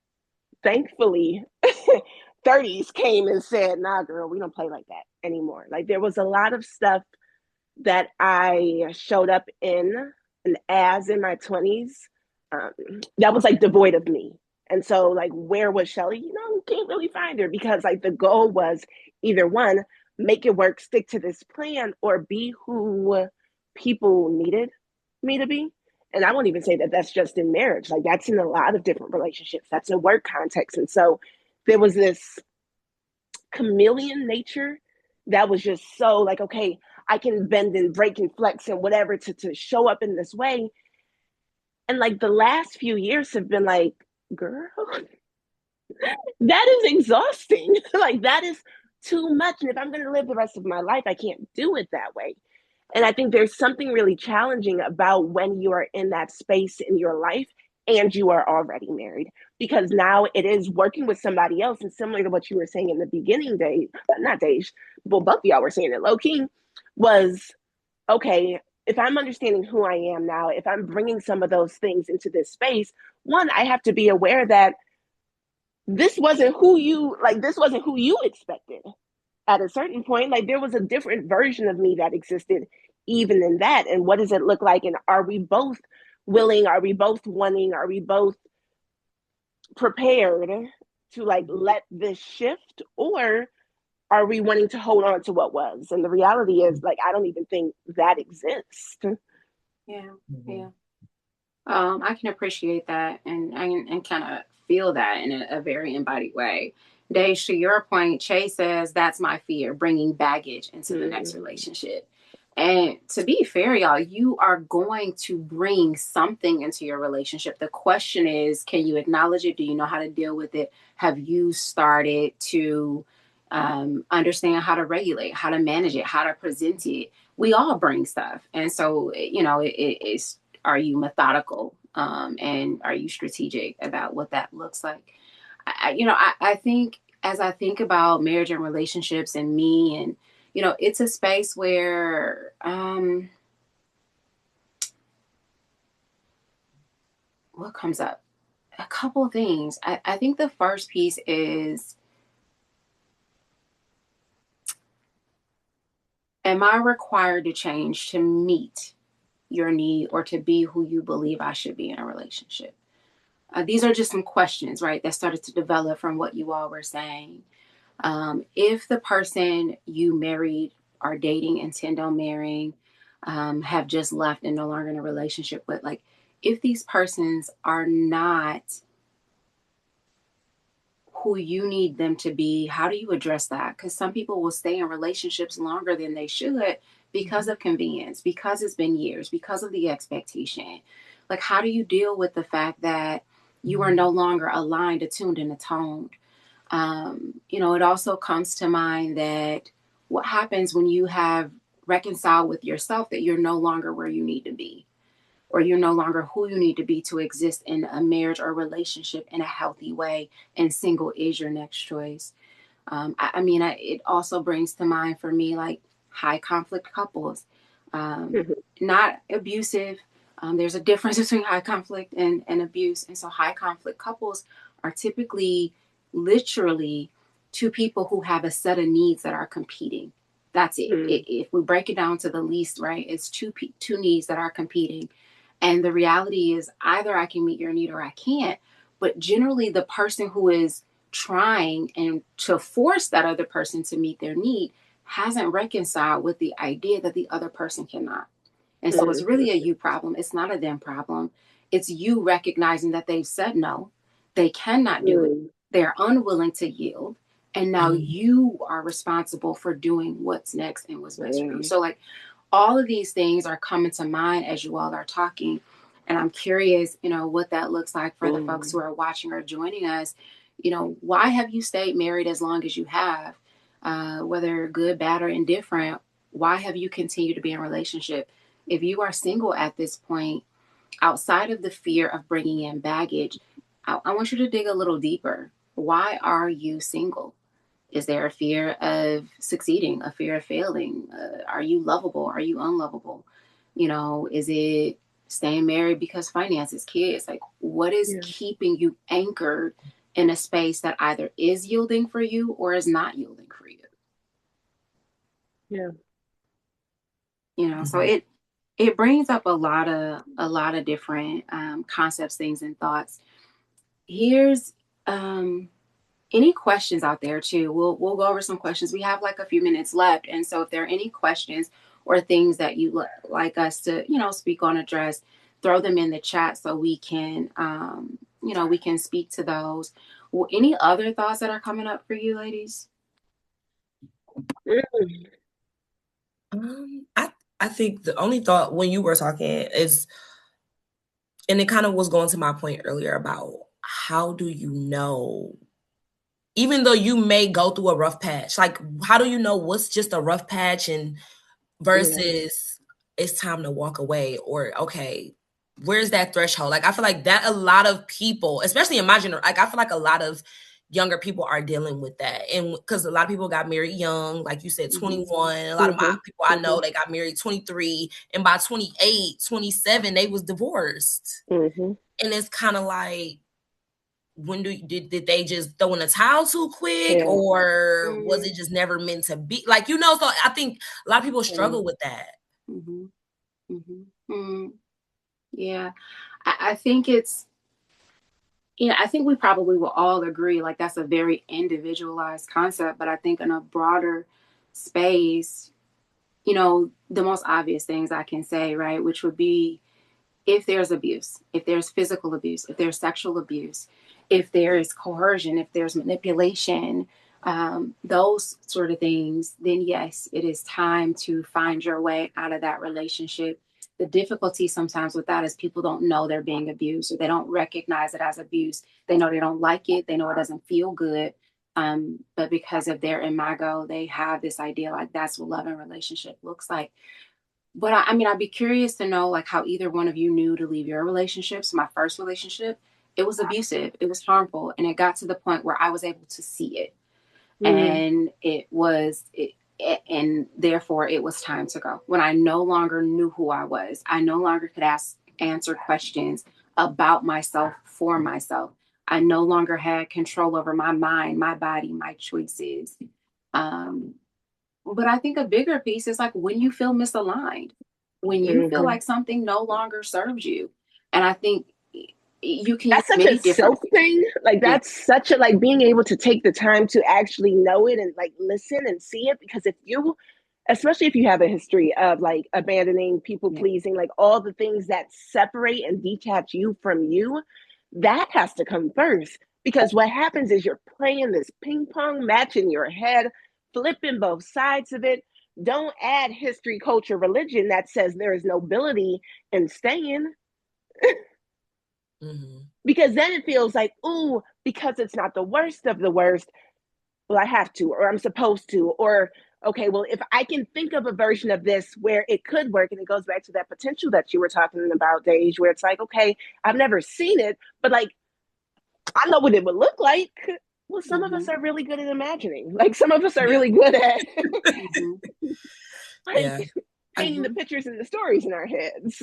thankfully 30s came and said, nah, girl, we don't play like that anymore. Like there was a lot of stuff that I showed up in and as in my 20s that was like devoid of me. And so, like, where was Shelly? You know, can't really find her because, like, the goal was either one, make it work, stick to this plan, or be who people needed me to be. And I won't even say that that's just in marriage. Like, that's in a lot of different relationships. That's in work context. And so, there was this chameleon nature that was just so like, okay, I can bend and break and flex and whatever to show up in this way. And like the last few years have been like, girl, that is exhausting. Like that is too much. And if I'm going to live the rest of my life, I can't do it that way. And I think there's something really challenging about when you are in that space in your life and you are already married, because now it is working with somebody else. And similar to what you were saying in the beginning, days, not days, well, both of y'all were saying it low key, was okay, if I'm understanding who I am now, if I'm bringing some of those things into this space, one, I have to be aware that this wasn't who you like, this wasn't who you expected at a certain point. Like there was a different version of me that existed even in that. And what does it look like? And are we both willing? Are we both wanting? Are we both prepared to like let this shift? Or are we wanting to hold on to what was? And the reality is, like, I don't even think that exists. Yeah, yeah. I can appreciate that and kind of feel that in a very embodied way. Dave, to your point, Chase says that's my fear, bringing baggage into the next relationship. And to be fair, y'all, you are going to bring something into your relationship. The question is, can you acknowledge it? Do you know how to deal with it? Have you started to understand how to regulate, how to manage it, how to present it? We all bring stuff. And so, it's, are you methodical? And are you strategic about what that looks like? I think as I think about marriage and relationships and me, and, it's a space where, what comes up? A couple of things. I think the first piece is, am I required to change to meet your need or to be who you believe I should be in a relationship? These are just some questions, right, that started to develop from what you all were saying. If the person you married, are dating, intend on marrying, have just left and no longer in a relationship with, like, if these persons are not who you need them to be, how do you address that? Because some people will stay in relationships longer than they should because of convenience, because it's been years, because of the expectation. Like, how do you deal with the fact that you are no longer aligned, attuned, and atoned? It also comes to mind that what happens when you have reconciled with yourself that you're no longer where you need to be, or you're no longer who you need to be to exist in a marriage or relationship in a healthy way, and single is your next choice. It also brings to mind for me, like, high conflict couples, not abusive. There's a difference between high conflict and abuse. And so high conflict couples are typically literally two people who have a set of needs that are competing. That's it. If we break it down to the least, right, it's two needs that are competing. And the reality is either I can meet your need or I can't. But generally, the person who is trying and to force that other person to meet their need hasn't reconciled with the idea that the other person cannot. And so it's really a you problem. It's not a them problem. It's you recognizing that they've said no, they cannot do it. They're unwilling to yield. And now you are responsible for doing what's next and what's best for you. So, like, all of these things are coming to mind as you all are talking. And I'm curious, what that looks like for the folks who are watching or joining us. Why have you stayed married as long as you have? Whether good, bad, or indifferent, Why have you continued to be in a relationship? If you are single at this point, outside of the fear of bringing in baggage, I want you to dig a little deeper. Why are you single? Is there a fear of succeeding, a fear of failing? Are you lovable? Are you unlovable? You know, is it staying married because finances, kids? Like, what is keeping you anchored in a space that either is yielding for you or is not yielding for you? Yeah. You know, so it brings up a lot of different concepts, things, and thoughts. Here's any questions out there too. We'll go over some questions. We have like a few minutes left, and so if there are any questions or things that you like us to, you know, speak on, address, throw them in the chat so we can, you know, we can speak to those. Well, any other thoughts that are coming up for you, ladies? I think the only thought when you were talking is, and it kind of was going to my point earlier about how do you know, even though you may go through a rough patch, like how do you know what's just a rough patch and versus it's time to walk away, or okay, where's that threshold? Like I feel like that a lot of people, especially in my generation, like I feel like a lot of younger people are dealing with that, and because a lot of people got married young, like you said, 21. A lot of my people I know, they got married 23, and by 28, 27, they was divorced. And it's kind of like, when did they just throw in the towel too quick, or was it just never meant to be? Like, you know, so I think a lot of people struggle with that. Yeah, I think it's, yeah, I think we probably will all agree, like that's a very individualized concept, but I think in a broader space, you know, the most obvious things I can say, right, which would be if there's abuse, if there's physical abuse, if there's sexual abuse, if there is coercion, if there's manipulation, those sort of things, then yes, it is time to find your way out of that relationship. The difficulty sometimes with that is people don't know they're being abused, or they don't recognize it as abuse. They know they don't like it. They know it doesn't feel good. But because of their imago, they have this idea like that's what love and relationship looks like. But I mean, I'd be curious to know like how either one of you knew to leave your relationships. My first relationship, it was abusive, it was harmful, and it got to the point where I was able to see it, and and therefore it was time to go. When I no longer knew who I was, I no longer could answer questions about myself for myself. I no longer had control over my mind, my body, my choices. But I think a bigger piece is like when you feel misaligned, when you feel like something no longer serves you. And I think you can that's such a self thing. Like that's such a, like being able to take the time to actually know it and like listen and see it. Because if you, especially if you have a history of like abandoning, people pleasing, like all the things that separate and detach you from you, that has to come first. Because what happens is you're playing this ping pong match in your head, flipping both sides of it. Don't add history, culture, religion that says there is nobility in staying. Because then it feels like, ooh, because it's not the worst of the worst, well, I have to, or I'm supposed to, or okay, well, if I can think of a version of this where it could work, and it goes back to that potential that you were talking about, Dej, where it's like, okay, I've never seen it, but like, I know what it would look like. Well, some of us are really good at imagining. Like some of us are really good at like, painting the pictures and the stories in our heads.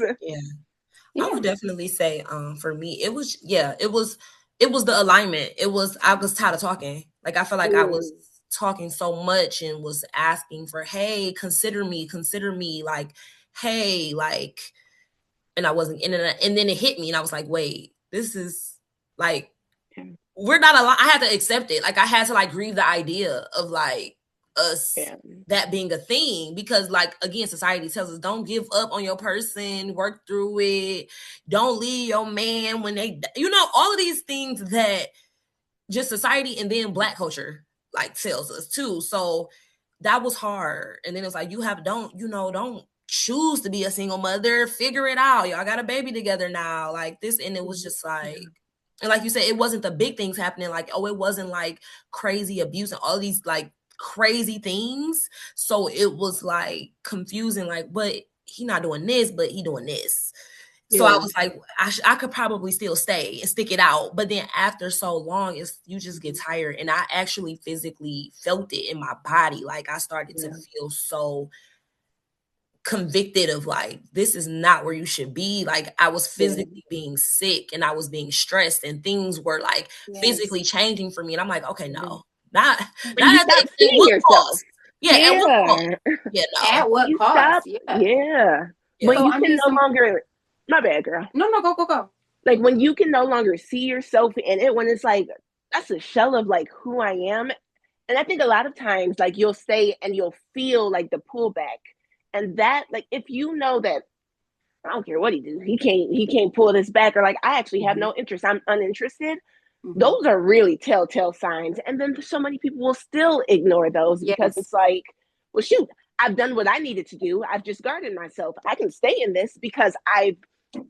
I would definitely say, for me, it was the alignment. I was tired of talking. Like I felt like I was talking so much and was asking for, hey, consider me, like, hey, like, and I wasn't in it. And then it hit me, and I was like, wait, this is like, we're not aligned. I had to accept it. Like I had to like grieve the idea of like us that being a thing, because like again, society tells us don't give up on your person, work through it, don't leave your man when they, you know, all of these things that just society and then Black culture like tells us too. So that was hard. And then it's like, don't choose to be a single mother, figure it out, y'all got a baby together now, like this. And it was just like, and like you said, it wasn't the big things happening, like, oh, it wasn't like crazy abuse and all these like crazy things. So it was like confusing, like, but he not doing this, but he doing this. So I Yeah. was like, I could probably still stay and stick it out. But then after so long, you just get tired. And I actually physically felt it in my body. Like I started to feel so convicted of like, this is not where you should be. Like I was physically being sick and I was being stressed and things were like physically changing for me. And I'm like, okay, no, not When you at stop at seeing what yourself. cost? Yeah, at what cost? Yeah. Yeah, no. At what You cost? stop. Yeah. Yeah. Yeah. When So you I can mean, no longer, my bad, girl. No, go. Like when you can no longer see yourself in it, when it's like, that's a shell of like who I am. And I think a lot of times, like you'll stay and you'll feel like the pullback. And that, like, if you know that I don't care what he do, he can't pull this back, or like I actually have no interest, I'm uninterested. Those are really telltale signs. And then so many people will still ignore those because it's like, well, shoot, I've done what I needed to do. I've just guarded myself. I can stay in this because I've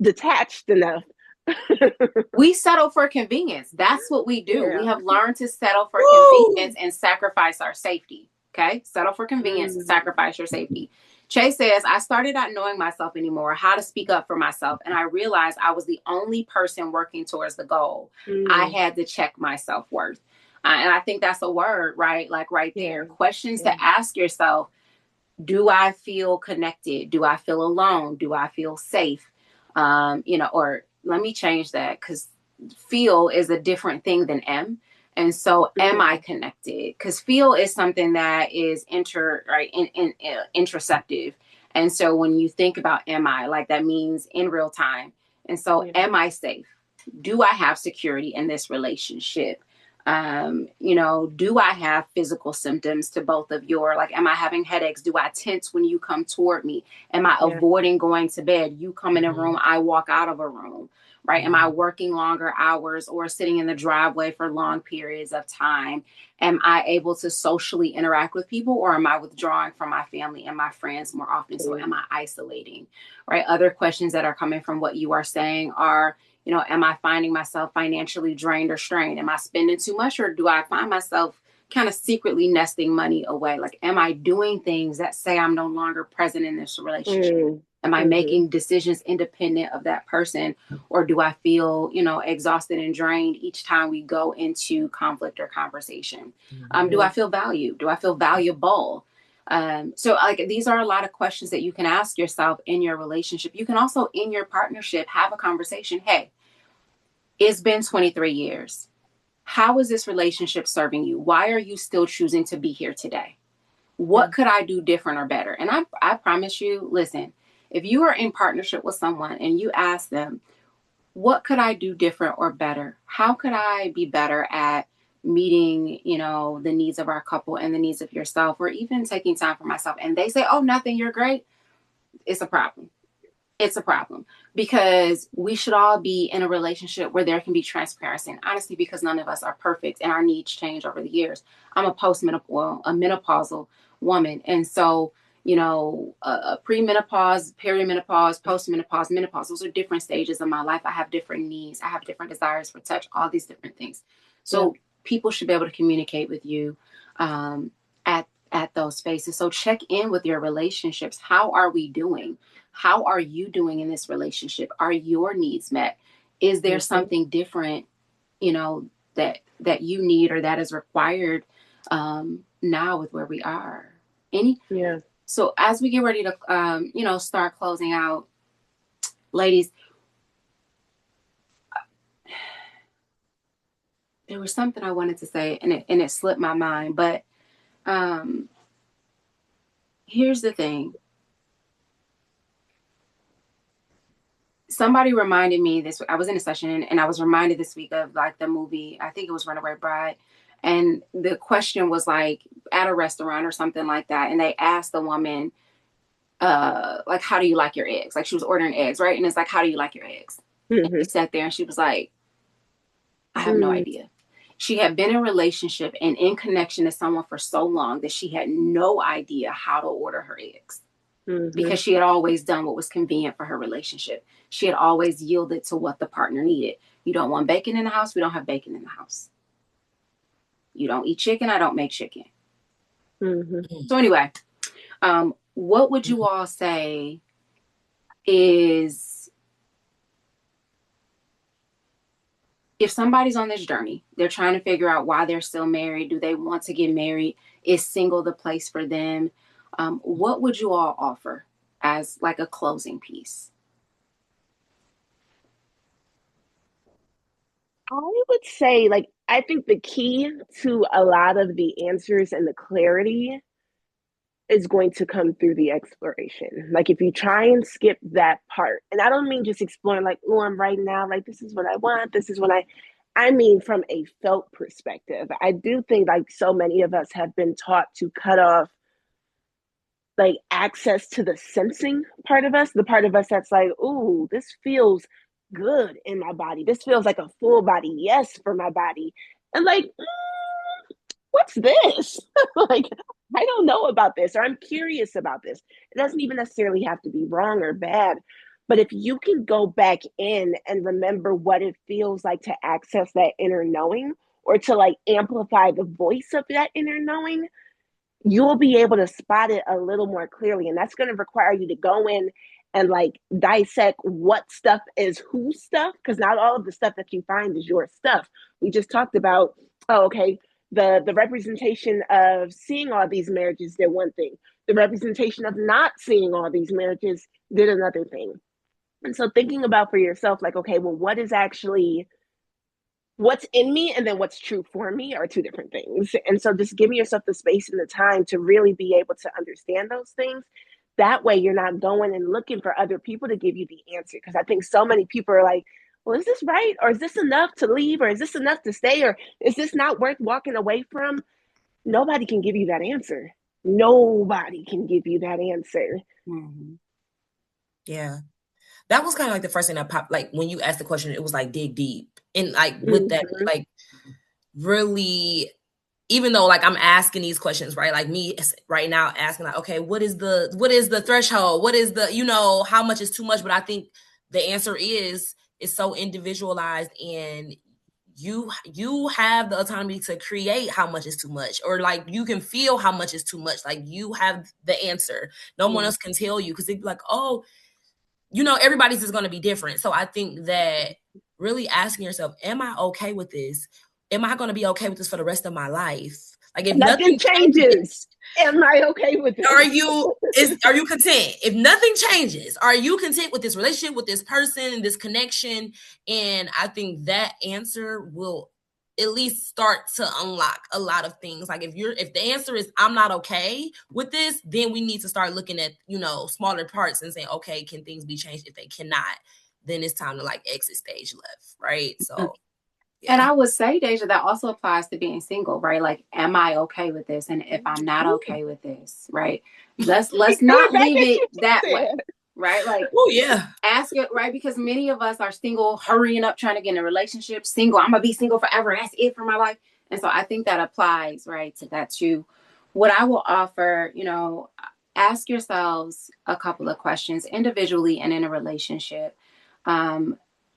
detached enough. We settle for convenience. That's what we do. Yeah. We have learned to settle for Woo! convenience and sacrifice our safety. Okay. Settle for convenience and sacrifice your safety. Chase says, I started not knowing myself anymore, how to speak up for myself. And I realized I was the only person working towards the goal. I had to check my self-worth. And I think that's a word, right? Like right there. Questions to ask yourself. Do I feel connected? Do I feel alone? Do I feel safe? Or let me change that, because feel is a different thing than am. And so am I connected? Because feel is something that is introspective. And so when you think about am I, like that means in real time. And so am I safe? Do I have security in this relationship? Do I have physical symptoms to both of your, like, am I having headaches? Do I tense when you come toward me? Am I avoiding going to bed? You come in a room, I walk out of a room, right? Am I working longer hours or sitting in the driveway for long periods of time? Am I able to socially interact with people, or am I withdrawing from my family and my friends more often? So am I isolating, right? Other questions that are coming from what you are saying are, am I finding myself financially drained or strained? Am I spending too much, or do I find myself kind of secretly nesting money away? Like, am I doing things that say I'm no longer present in this relationship? Am I making decisions independent of that person? Or do I feel, exhausted and drained each time we go into conflict or conversation? Do I feel valued? Do I feel valuable? So like these are a lot of questions that you can ask yourself in your relationship. You can also in your partnership have a conversation. Hey, it's been 23 years. How is this relationship serving you? Why are you still choosing to be here today? What could I do different or better? And I promise you, listen, if you are in partnership with someone and you ask them, what could I do different or better? How could I be better at meeting, the needs of our couple and the needs of yourself, or even taking time for myself? And they say, oh, nothing, you're great. It's a problem. It's a problem, because we should all be in a relationship where there can be transparency and honesty, because none of us are perfect and our needs change over the years. I'm a menopausal woman. And so, premenopause, perimenopause, postmenopause, menopause, those are different stages of my life. I have different needs. I have different desires for touch, all these different things. So people should be able to communicate with you at those spaces. So check in with your relationships. How are we doing? How are you doing in this relationship? Are your needs met? Is there something different, that you need or that is required now with where we are? So as we get ready to, start closing out, ladies, there was something I wanted to say and it slipped my mind, but here's the thing. Somebody reminded me this. I was in a session and I was reminded this week of like the movie, I think it was Runaway Bride. And the question was like at a restaurant or something like that. And they asked the woman, like, how do you like your eggs? Like she was ordering eggs, right? And it's like, how do you like your eggs? And she sat there and she was like, I have no idea. She had been in a relationship and in connection to someone for so long that she had no idea how to order her eggs. Because she had always done what was convenient for her relationship. She had always yielded to what the partner needed. You don't want bacon in the house? We don't have bacon in the house. You don't eat chicken? I don't make chicken. Mm-hmm. So anyway, what would you all say is, if somebody's on this journey, they're trying to figure out why they're still married, do they want to get married, is single the place for them? What would you all offer as like a closing piece? I would say, like, I think the key to a lot of the answers and the clarity is going to come through the exploration. Like, if you try and skip that part, and I don't mean just exploring, like, oh, I'm right now, like, this is what I want, this is what I mean from a felt perspective. I do think, like, so many of us have been taught to cut off, like, access to the sensing part of us, the part of us that's like, ooh, this feels good in my body. This feels like a full body yes for my body. And like, what's this? Like, I don't know about this, or I'm curious about this. It doesn't even necessarily have to be wrong or bad. But if you can go back in and remember what it feels like to access that inner knowing, or to like amplify the voice of that inner knowing, you'll be able to spot it a little more clearly. And that's going to require you to go in and like dissect what stuff is whose stuff, because not all of the stuff that you find is your stuff. We just talked about, oh, okay, the representation of seeing all these marriages did one thing. The representation of not seeing all these marriages did another thing. And so thinking about for yourself, like, okay, well, what is actually what's in me and then what's true for me are two different things. And so just giving yourself the space and the time to really be able to understand those things. That way you're not going and looking for other people to give you the answer. Because I think so many people are like, well, is this right? Or is this enough to leave? Or is this enough to stay? Or is this not worth walking away from? Nobody can give you that answer. Nobody can give you that answer. Mm-hmm. Yeah. That was kind of like the first thing that popped, like when you asked the question, it was like dig deep. And like with that, like really, even though like I'm asking these questions, right? Like me right now asking like, okay, what is the threshold? What is the, how much is too much? But I think the answer is so individualized, and you have the autonomy to create how much is too much, or like you can feel how much is too much. Like you have the answer. No one else can tell you, because they'd be like, oh, everybody's is going to be different. So I think that really asking yourself, am I okay with this? Am I going to be okay with this for the rest of my life? Like if nothing changes, am I okay with it? Are you content? If nothing changes, are you content with this relationship, with this person, and this connection? And I think that answer will at least start to unlock a lot of things. Like if the answer is I'm not okay with this, then we need to start looking at, smaller parts and saying, okay, can things be changed? If they cannot, then it's time to like exit stage left. Right. So yeah. And I would say, Deja, that also applies to being single, right? Like, am I okay with this? And if I'm not okay with this, right? Let's not leave it that way. Right? Like, oh yeah, ask it, right? Because many of us are single, hurrying up, trying to get in a relationship, single. I'm gonna be single forever. That's it for my life. And so I think that applies, right, to that too. What I will offer, ask yourselves a couple of questions individually and in a relationship.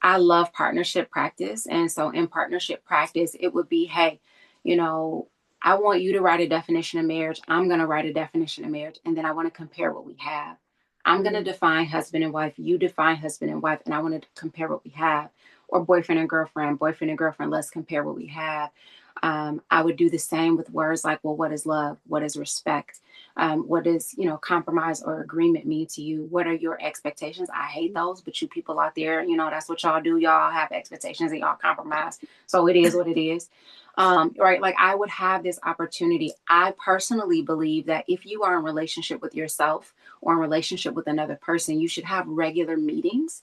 I love partnership practice. And so in partnership practice, it would be, hey, I want you to write a definition of marriage. I'm going to write a definition of marriage. And then I want to compare what we have. I'm going to define husband and wife. You define husband and wife. And I want to compare what we have. Or boyfriend and girlfriend, let's compare what we have. I would do the same with words like, well, what is love? What is respect? What does, compromise or agreement mean to you? What are your expectations? I hate those, but you people out there, that's what y'all do. Y'all have expectations and y'all compromise. So it is what it is. Right. Like I would have this opportunity. I personally believe that if you are in relationship with yourself or in relationship with another person, you should have regular meetings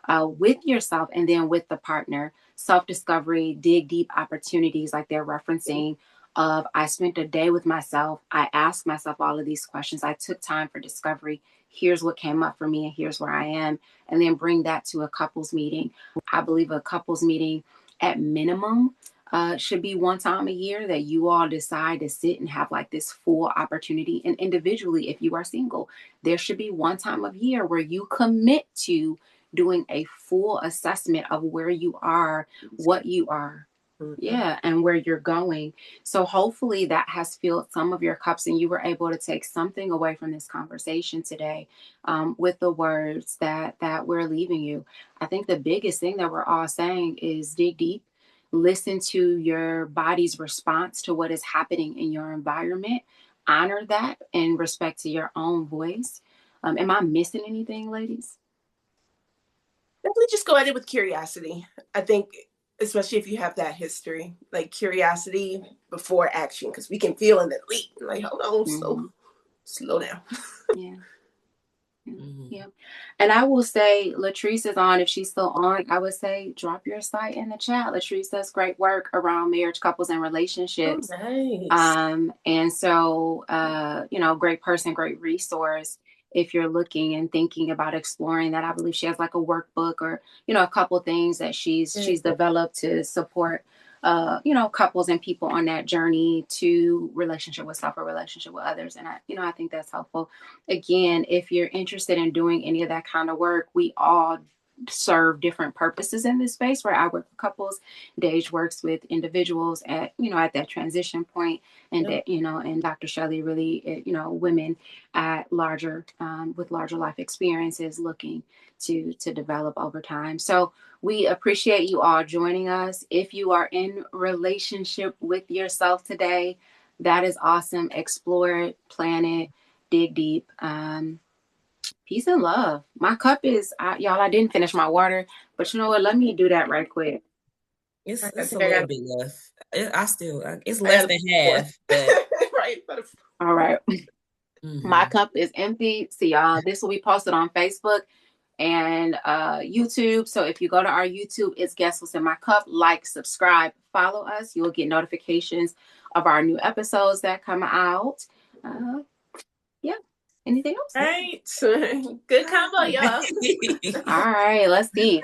with yourself and then with the partner, self-discovery, dig deep opportunities like they're referencing of I spent a day with myself. I asked myself all of these questions. I took time for discovery. Here's what came up for me and here's where I am. And then bring that to a couples meeting. I believe a couples meeting at minimum should be one time a year that you all decide to sit and have like this full opportunity. And individually, if you are single, there should be one time of year where you commit to doing a full assessment of where you are, what you are, Yeah, and where you're going. So hopefully that has filled some of your cups and you were able to take something away from this conversation today, with the words that we're leaving you. I think the biggest thing that we're all saying is dig deep, listen to your body's response to what is happening in your environment, honor that in respect to your own voice. Am I missing anything, ladies? Definitely just go at it with curiosity. I think, especially if you have that history, like curiosity before action, because we can feel in the leap. Like, hold on, slow down. Yeah. Yeah. And I will say Latrice is on. If she's still on, I would say drop your site in the chat. Latrice does great work around marriage, couples, and relationships. Oh, nice. And so, great person, great resource. If you're looking and thinking about exploring that, I believe she has like a workbook or, a couple things that she's developed to support, couples and people on that journey to relationship with self or relationship with others. And I think that's helpful. Again, if you're interested in doing any of that kind of work, we all serve different purposes in this space. Where I work with couples, Dej works with individuals at that transition point, and and Dr. Shelley really women at larger with larger life experiences looking to develop over time. So we appreciate you all joining us. If you are in relationship with yourself today, that is awesome. Explore it, plan it, dig deep. Peace and love. My cup is, y'all, I didn't finish my water, but you know what? Let me do that right quick. It's a little bit left. It's less than half. But... right. All right. My cup is empty. So y'all, this will be posted on Facebook and YouTube. So if you go to our YouTube, it's Guess What's in My Cup. Like, subscribe, follow us. You'll get notifications of our new episodes that come out. Yeah. Anything else? All right. Good combo, y'all. All right. Let's see.